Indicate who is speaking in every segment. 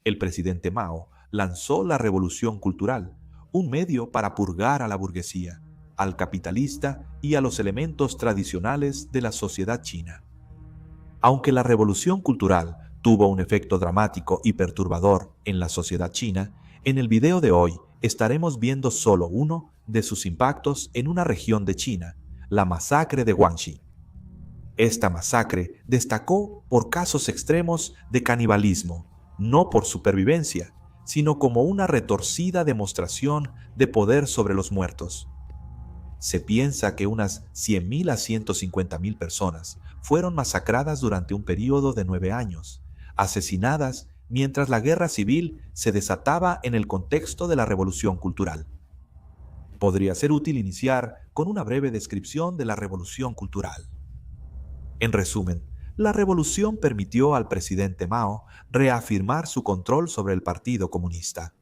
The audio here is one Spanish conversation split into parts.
Speaker 1: El presidente Mao lanzó la Revolución Cultural, un medio para purgar a la burguesía, al capitalista y a los elementos tradicionales de la sociedad china. Aunque la Revolución Cultural tuvo un efecto dramático y perturbador en la sociedad china, en el video de hoy estaremos viendo solo uno de sus impactos en una región de China, la masacre de Guangxi. Esta masacre destacó por casos extremos de canibalismo, no por supervivencia, sino como una retorcida demostración de poder sobre los muertos. Se piensa que unas 100.000 a 150.000 personas fueron masacradas durante un periodo de 9 años, asesinadas mientras la guerra civil se desataba en el contexto de la Revolución Cultural. Podría ser útil iniciar con una breve descripción de la Revolución Cultural. En resumen, la revolución permitió al presidente Mao reafirmar su control sobre el Partido Comunista.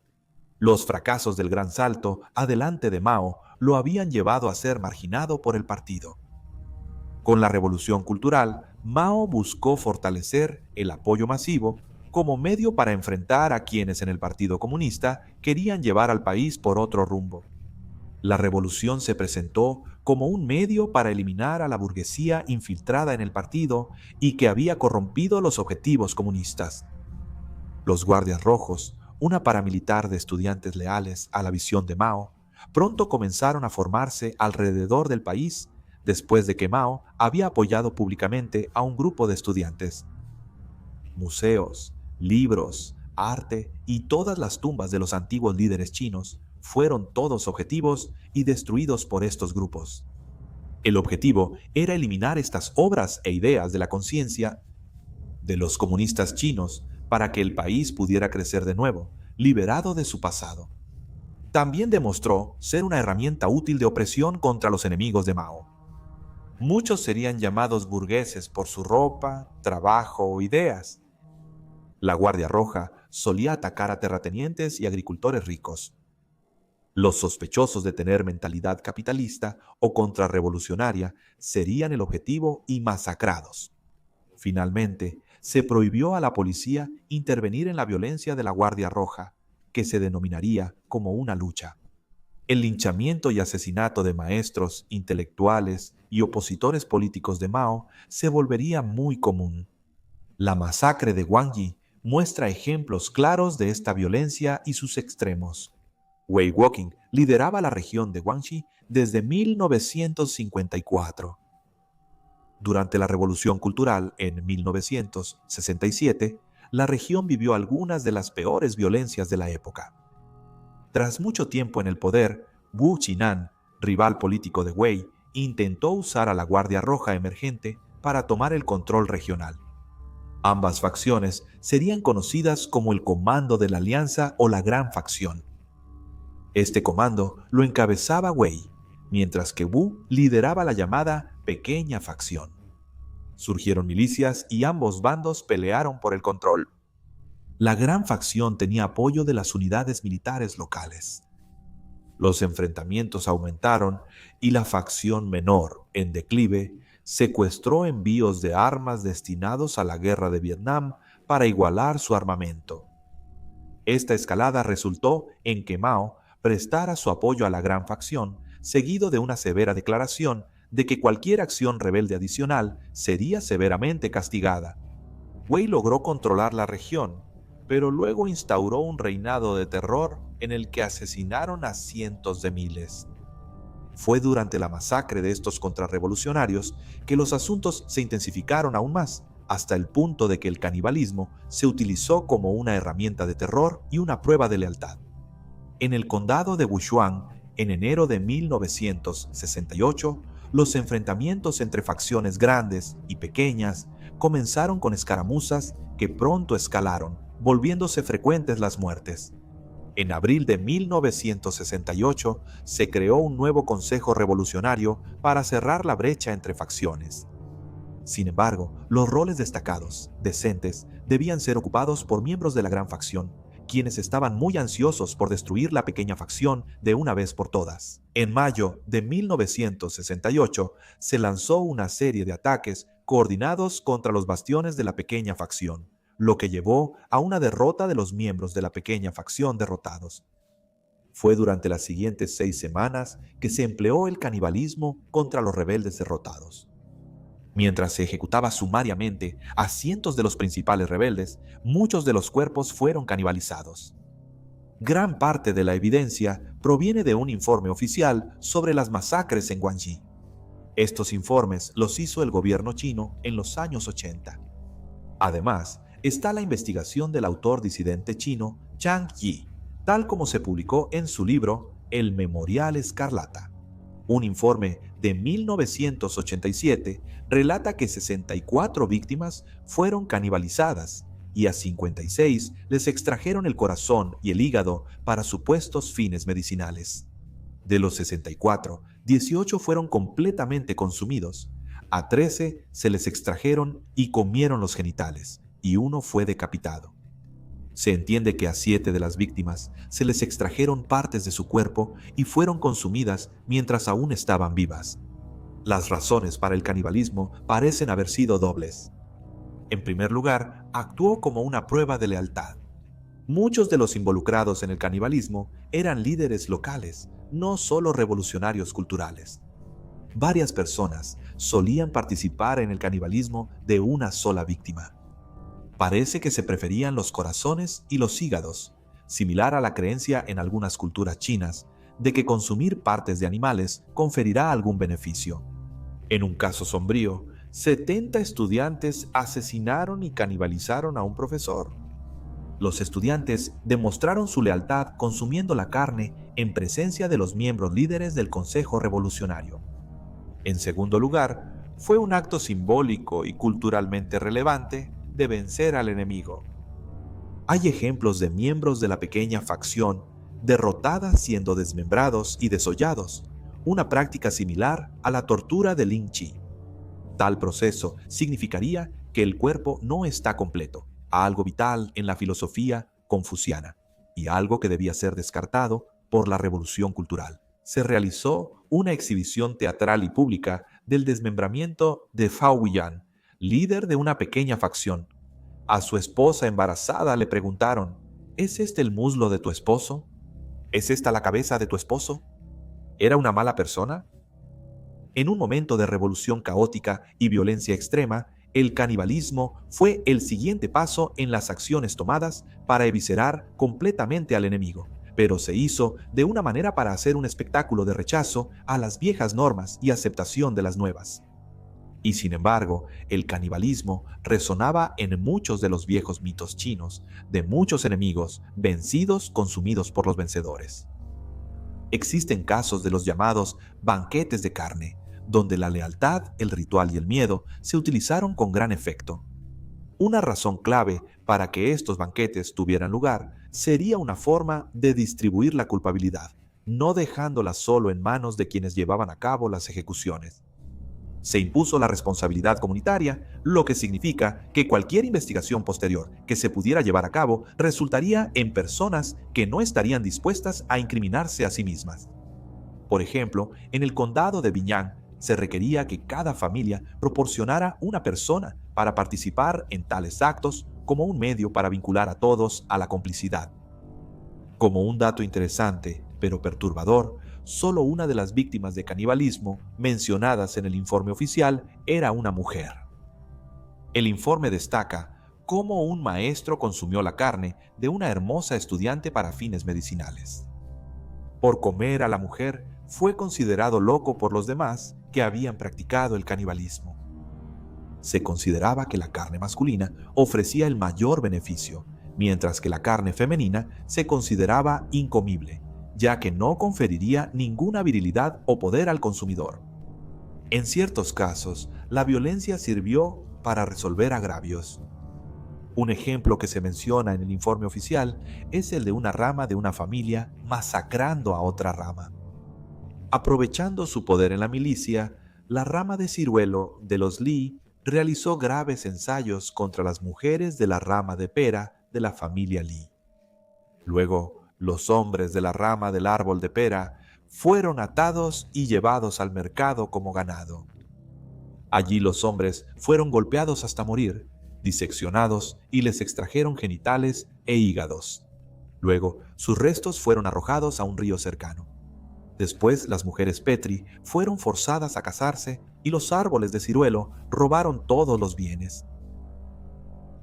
Speaker 1: Los fracasos del Gran Salto adelante de Mao lo habían llevado a ser marginado por el partido. Con la Revolución Cultural, Mao buscó fortalecer el apoyo masivo como medio para enfrentar a quienes en el Partido Comunista querían llevar al país por otro rumbo. La revolución se presentó como un medio para eliminar a la burguesía infiltrada en el partido y que había corrompido los objetivos comunistas. Los Guardias Rojos, una paramilitar de estudiantes leales a la visión de Mao, pronto comenzaron a formarse alrededor del país después de que Mao había apoyado públicamente a un grupo de estudiantes. Museos, libros, arte y todas las tumbas de los antiguos líderes chinos fueron todos objetivos y destruidos por estos grupos. El objetivo era eliminar estas obras e ideas de la conciencia de los comunistas chinos para que el país pudiera crecer de nuevo, liberado de su pasado. También demostró ser una herramienta útil de opresión contra los enemigos de Mao. Muchos serían llamados burgueses por su ropa, trabajo o ideas. La Guardia Roja solía atacar a terratenientes y agricultores ricos. Los sospechosos de tener mentalidad capitalista o contrarrevolucionaria serían el objetivo y masacrados. Finalmente, se prohibió a la policía intervenir en la violencia de la Guardia Roja, que se denominaría como una lucha. El linchamiento y asesinato de maestros, intelectuales y opositores políticos de Mao se volvería muy común. La masacre de Guangxi muestra ejemplos claros de esta violencia y sus extremos. Wei Woking lideraba la región de Guangxi desde 1954. Durante la Revolución Cultural en 1967, la región vivió algunas de las peores violencias de la época. Tras mucho tiempo en el poder, Wu Qinan, rival político de Wei, intentó usar a la Guardia Roja emergente para tomar el control regional. Ambas facciones serían conocidas como el Comando de la Alianza o la Gran Facción. Este comando lo encabezaba Wei, mientras que Wu lideraba la llamada Pequeña Facción. Surgieron milicias y ambos bandos pelearon por el control. La Gran Facción tenía apoyo de las unidades militares locales. Los enfrentamientos aumentaron y la facción menor, en declive, secuestró envíos de armas destinados a la guerra de Vietnam para igualar su armamento. Esta escalada resultó en que Mao prestara su apoyo a la Gran Facción, seguido de una severa declaración de que cualquier acción rebelde adicional sería severamente castigada. Wei logró controlar la región, pero luego instauró un reinado de terror en el que asesinaron a cientos de miles. Fue durante la masacre de estos contrarrevolucionarios que los asuntos se intensificaron aún más, hasta el punto de que el canibalismo se utilizó como una herramienta de terror y una prueba de lealtad. En el condado de Wushuang, en enero de 1968, los enfrentamientos entre facciones grandes y pequeñas comenzaron con escaramuzas que pronto escalaron, volviéndose frecuentes las muertes. En abril de 1968 se creó un nuevo consejo revolucionario para cerrar la brecha entre facciones. Sin embargo, los roles destacados, decentes, debían ser ocupados por miembros de la Gran Facción, quienes estaban muy ansiosos por destruir la pequeña facción de una vez por todas. En mayo de 1968 se lanzó una serie de ataques coordinados contra los bastiones de la pequeña facción, lo que llevó a una derrota de los miembros de la pequeña facción derrotados. Fue durante las siguientes 6 semanas que se empleó el canibalismo contra los rebeldes derrotados. Mientras se ejecutaba sumariamente a cientos de los principales rebeldes, muchos de los cuerpos fueron canibalizados. Gran parte de la evidencia proviene de un informe oficial sobre las masacres en Guangxi. Estos informes los hizo el gobierno chino en los años 80. Además, está la investigación del autor disidente chino Zhang Yi, tal como se publicó en su libro El Memorial Escarlata. Un informe de 1987 relata que 64 víctimas fueron canibalizadas y a 56 les extrajeron el corazón y el hígado para supuestos fines medicinales. De los 64, 18 fueron completamente consumidos, a 13 se les extrajeron y comieron los genitales, y uno fue decapitado. Se entiende que a 7 de las víctimas se les extrajeron partes de su cuerpo y fueron consumidas mientras aún estaban vivas. Las razones para el canibalismo parecen haber sido dobles. En primer lugar, actuó como una prueba de lealtad. Muchos de los involucrados en el canibalismo eran líderes locales, no solo revolucionarios culturales. Varias personas solían participar en el canibalismo de una sola víctima. Parece que se preferían los corazones y los hígados, similar a la creencia en algunas culturas chinas de que consumir partes de animales conferirá algún beneficio. En un caso sombrío, 70 estudiantes asesinaron y canibalizaron a un profesor. Los estudiantes demostraron su lealtad consumiendo la carne en presencia de los miembros líderes del Consejo Revolucionario. En segundo lugar, fue un acto simbólico y culturalmente relevante de vencer al enemigo. Hay ejemplos de miembros de la pequeña facción derrotadas siendo desmembrados y desollados, una práctica similar a la tortura de Lin Chi. Tal proceso significaría que el cuerpo no está completo, algo vital en la filosofía confuciana, y algo que debía ser descartado por la revolución cultural. Se realizó una exhibición teatral y pública del desmembramiento de Fao Huiyan, líder de una pequeña facción. A su esposa embarazada le preguntaron: ¿es este el muslo de tu esposo? ¿Es esta la cabeza de tu esposo? ¿Era una mala persona? En un momento de revolución caótica y violencia extrema, el canibalismo fue el siguiente paso en las acciones tomadas para eviscerar completamente al enemigo, pero se hizo de una manera para hacer un espectáculo de rechazo a las viejas normas y aceptación de las nuevas. Y sin embargo, el canibalismo resonaba en muchos de los viejos mitos chinos, de muchos enemigos vencidos consumidos por los vencedores. Existen casos de los llamados banquetes de carne, donde la lealtad, el ritual y el miedo se utilizaron con gran efecto. Una razón clave para que estos banquetes tuvieran lugar sería una forma de distribuir la culpabilidad, no dejándola solo en manos de quienes llevaban a cabo las ejecuciones. Se impuso la responsabilidad comunitaria, lo que significa que cualquier investigación posterior que se pudiera llevar a cabo resultaría en personas que no estarían dispuestas a incriminarse a sí mismas. Por ejemplo, en el condado de Binyang se requería que cada familia proporcionara una persona para participar en tales actos como un medio para vincular a todos a la complicidad. Como un dato interesante, pero perturbador, solo una de las víctimas de canibalismo mencionadas en el informe oficial era una mujer. El informe destaca cómo un maestro consumió la carne de una hermosa estudiante para fines medicinales. Por comer a la mujer, fue considerado loco por los demás que habían practicado el canibalismo. Se consideraba que la carne masculina ofrecía el mayor beneficio, mientras que la carne femenina se consideraba incomible, ya que no conferiría ninguna virilidad o poder al consumidor. En ciertos casos, la violencia sirvió para resolver agravios. Un ejemplo que se menciona en el informe oficial es el de una rama de una familia masacrando a otra rama. Aprovechando su poder en la milicia, la rama de ciruelo de los Li realizó graves ensayos contra las mujeres de la rama de pera de la familia Li. Luego, los hombres de la rama del árbol de pera fueron atados y llevados al mercado como ganado. Allí los hombres fueron golpeados hasta morir, diseccionados y les extrajeron genitales e hígados. Luego, sus restos fueron arrojados a un río cercano. Después, las mujeres Petri fueron forzadas a casarse y los árboles de ciruelo robaron todos los bienes.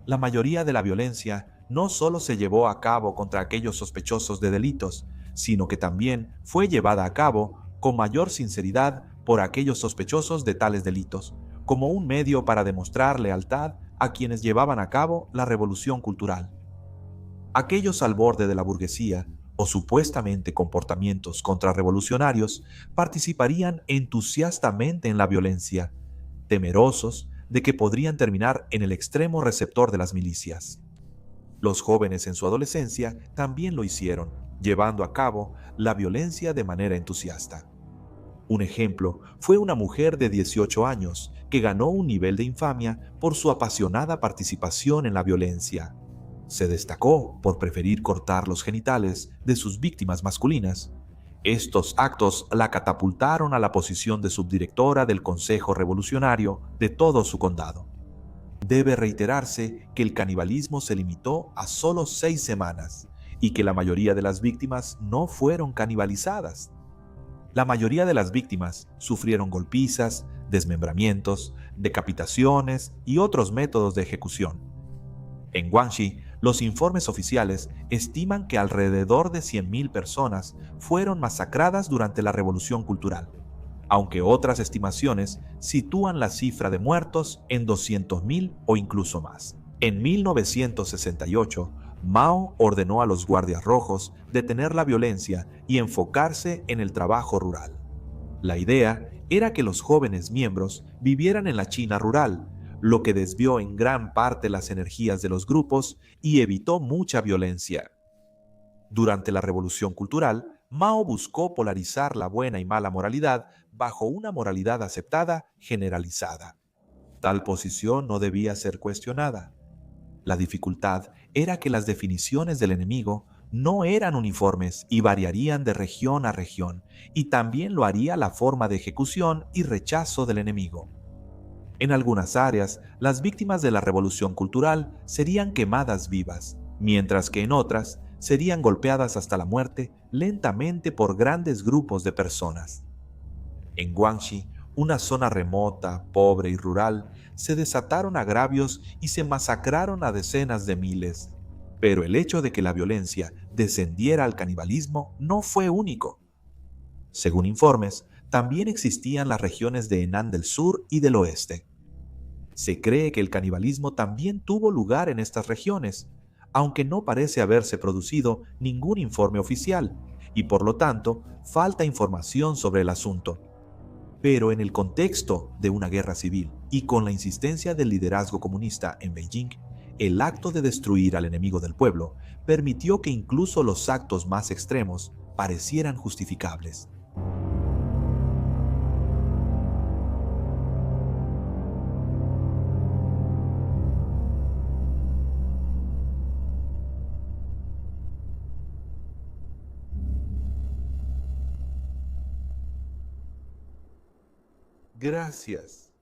Speaker 1: La mayoría de la violencia no solo se llevó a cabo contra aquellos sospechosos de delitos, sino que también fue llevada a cabo con mayor sinceridad por aquellos sospechosos de tales delitos, como un medio para demostrar lealtad a quienes llevaban a cabo la revolución cultural. Aquellos al borde de la burguesía, o supuestamente comportamientos contrarrevolucionarios, participarían entusiastamente en la violencia, temerosos de que podrían terminar en el extremo receptor de las milicias. Los jóvenes en su adolescencia también lo hicieron, llevando a cabo la violencia de manera entusiasta. Un ejemplo fue una mujer de 18 años que ganó un nivel de infamia por su apasionada participación en la violencia. Se destacó por preferir cortar los genitales de sus víctimas masculinas. Estos actos la catapultaron a la posición de subdirectora del Consejo Revolucionario de todo su condado. Debe reiterarse que el canibalismo se limitó a solo 6 semanas y que la mayoría de las víctimas no fueron canibalizadas. La mayoría de las víctimas sufrieron golpizas, desmembramientos, decapitaciones y otros métodos de ejecución. En Guangxi, los informes oficiales estiman que alrededor de 100.000 personas fueron masacradas durante la Revolución Cultural, aunque otras estimaciones sitúan la cifra de muertos en 200.000 o incluso más. En 1968, Mao ordenó a los guardias rojos detener la violencia y enfocarse en el trabajo rural. La idea era que los jóvenes miembros vivieran en la China rural, lo que desvió en gran parte las energías de los grupos y evitó mucha violencia. Durante la Revolución Cultural, Mao buscó polarizar la buena y mala moralidad bajo una moralidad aceptada generalizada. Tal posición no debía ser cuestionada. La dificultad era que las definiciones del enemigo no eran uniformes y variarían de región a región, y también lo haría la forma de ejecución y rechazo del enemigo. En algunas áreas, las víctimas de la Revolución Cultural serían quemadas vivas, mientras que en otras serían golpeadas hasta la muerte lentamente por grandes grupos de personas. En Guangxi, una zona remota, pobre y rural, se desataron agravios y se masacraron a decenas de miles. Pero el hecho de que la violencia descendiera al canibalismo no fue único. Según informes, también existían las regiones de Henan del Sur y del Oeste. Se cree que el canibalismo también tuvo lugar en estas regiones, aunque no parece haberse producido ningún informe oficial, y por lo tanto falta información sobre el asunto. Pero en el contexto de una guerra civil y con la insistencia del liderazgo comunista en Beijing, el acto de destruir al enemigo del pueblo permitió que incluso los actos más extremos parecieran justificables. Gracias.